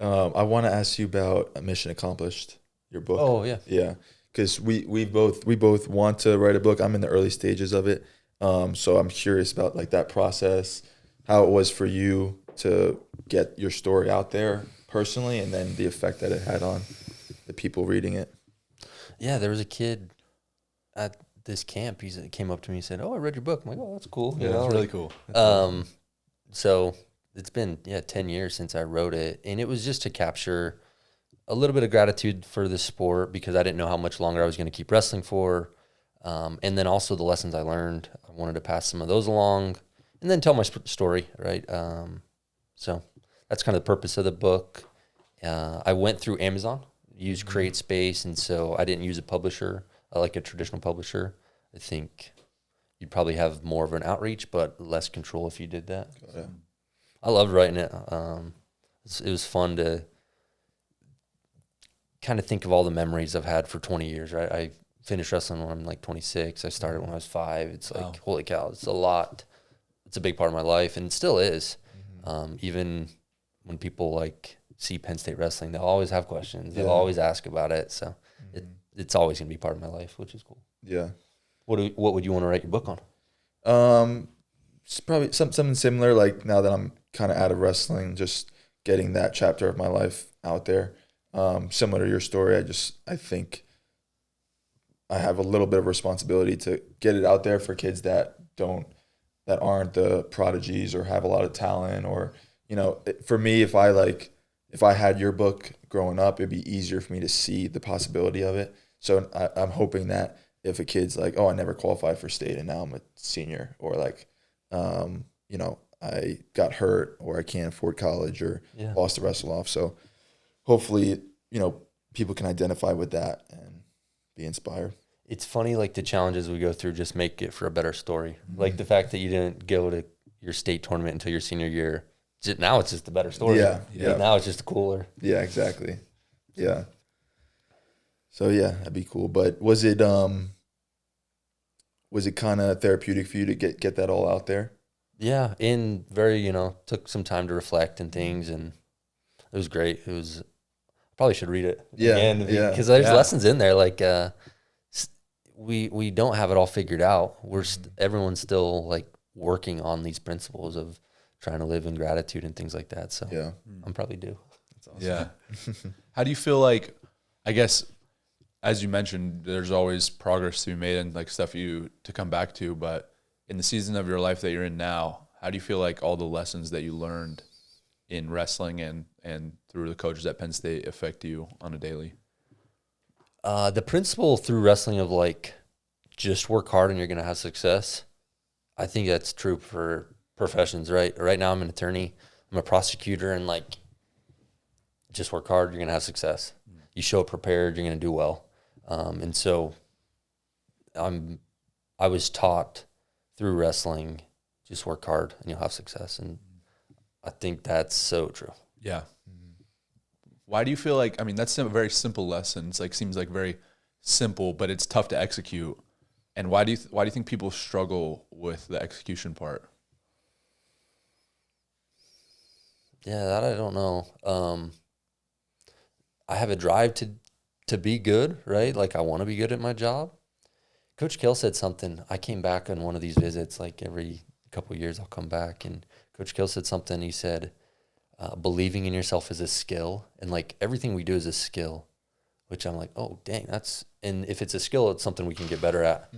I want to ask you about Mission Accomplished, your book. Oh yeah. Yeah, because we both want to write a book. I'm in the early stages of it, so I'm curious about like that process, how it was for you to get your story out there personally, and then the effect that it had on the people reading it. Yeah, there was a kid at this camp. He came up to me and said, "Oh, I read your book." I'm like, "Oh, that's cool." Yeah, that's really cool. So it's been 10 years since I wrote it, and it was just to capture a little bit of gratitude for the sport because I didn't know how much longer I was going to keep wrestling for, and then also the lessons I learned. I wanted to pass some of those along, and then tell my story, right? So that's kind of the purpose of the book. I went through Amazon, used CreateSpace, and so I didn't use a publisher like a traditional publisher. I think you'd probably have more of an outreach, but less control if you did that. Yeah. I loved writing it. It was fun to kind of think of all the memories I've had for 20 years, right? I finished wrestling when I'm like 26. I started when I was 5. It's like, holy cow, it's a lot. It's a big part of my life, and it still is. Even when people like see Penn State wrestling, they'll always have questions. They'll always ask about it. So it's always going to be part of my life, which is cool. Yeah. What would you want to write your book on? It's probably something similar. Like now that I'm kind of out of wrestling, just getting that chapter of my life out there. Similar to your story, I think I have a little bit of responsibility to get it out there for kids that aren't the prodigies or have a lot of talent, or for me, if I had your book growing up, it'd be easier for me to see the possibility of it. So I'm hoping that if a kid's like, oh, I never qualified for state and now I'm a senior, or like, I got hurt or I can't afford college or lost the wrestle off. So hopefully, people can identify with that and be inspired. It's funny, like the challenges we go through just make it for a better story. Like the fact that you didn't go to your state tournament until your senior year. Now it's just a better story. Yeah. Now it's just cooler. Yeah, exactly. Yeah. So yeah, that'd be cool. But was it kind of therapeutic for you to get that all out there? Yeah, and very, took some time to reflect and things, and it was great. I probably should read it again because there's lessons in there. Like we don't have it all figured out. Everyone's still like working on these principles of trying to live in gratitude and things like that. So yeah, I'm probably due. That's awesome. Yeah. How do you feel like, I guess, as you mentioned, there's always progress to be made and like stuff to come back to, but in the season of your life that you're in now, how do you feel like all the lessons that you learned in wrestling and through the coaches at Penn State affect you on a daily? The principle through wrestling of like, just work hard and you're going to have success. I think that's true for professions, right? Right now I'm an attorney, I'm a prosecutor, and like, just work hard, you're going to have success. You show up prepared, you're going to do well. And so I was taught through wrestling, just work hard and you'll have success. And I think that's so true. Yeah. Why do you feel like, that's a very simple lesson. It's like, seems like very simple, but it's tough to execute. And why do you think people struggle with the execution part? Yeah, that I don't know. I have a drive to be good, right? Like I want to be good at my job. Coach Kill said something. I came back on one of these visits, like every couple of years I'll come back, and Coach Kill said something. He said, believing in yourself is a skill, and like everything we do is a skill, which I'm like, oh, dang, and if it's a skill, it's something we can get better at.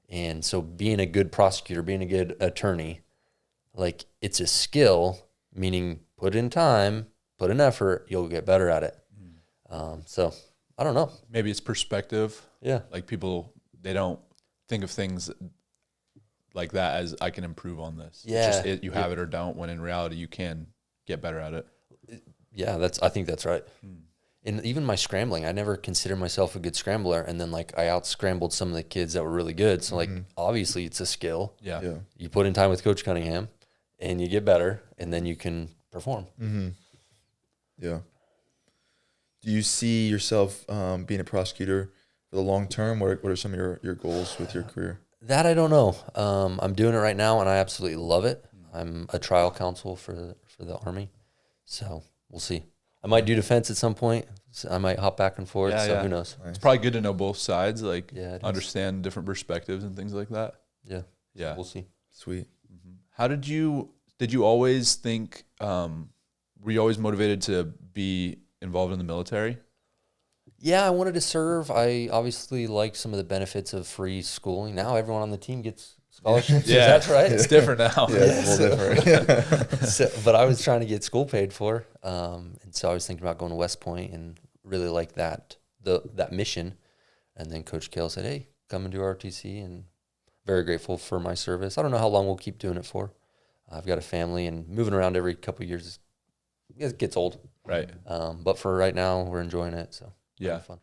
And so being a good prosecutor, being a good attorney, like it's a skill, meaning put in time, put in effort, you'll get better at it. So I don't know. Maybe it's perspective. Yeah. Like people, they don't think of things like that as I can improve on this. Yeah. It's just you have it or don't, when in reality you can get better at it. Yeah, I think that's right. And even my scrambling, I never considered myself a good scrambler. And then like I out-scrambled some of the kids that were really good. So like obviously it's a skill. Yeah. You put in time with Coach Cunningham and you get better and then you can perform. Yeah. Do you see yourself being a prosecutor for the long term? What are some of your goals with your career? That I don't know. I'm doing it right now and I absolutely love it. I'm a trial counsel for the Army. So we'll see. I might do defense at some point. So I might hop back and forth. Yeah, so yeah. who knows? It's probably good to know both sides, like Yeah, it is. understand different perspectives and things like that. Yeah. Yeah. We'll see. Sweet. How did you always think, were you always motivated to be involved in the military? Yeah, I wanted to serve. I obviously liked some of the benefits of free schooling. Now everyone on the team gets scholarships. Yeah. That's right. It's different now. Yeah, it's a little different. So, but I was trying to get school paid for, and so I was thinking about going to West Point and really like that mission. And then Coach Kale said, "Hey, come and do ROTC," and very grateful for my service. I don't know how long we'll keep doing it for. I've got a family, and moving around every couple of years it gets old. Right. But for right now, we're enjoying it. So Yeah. fun.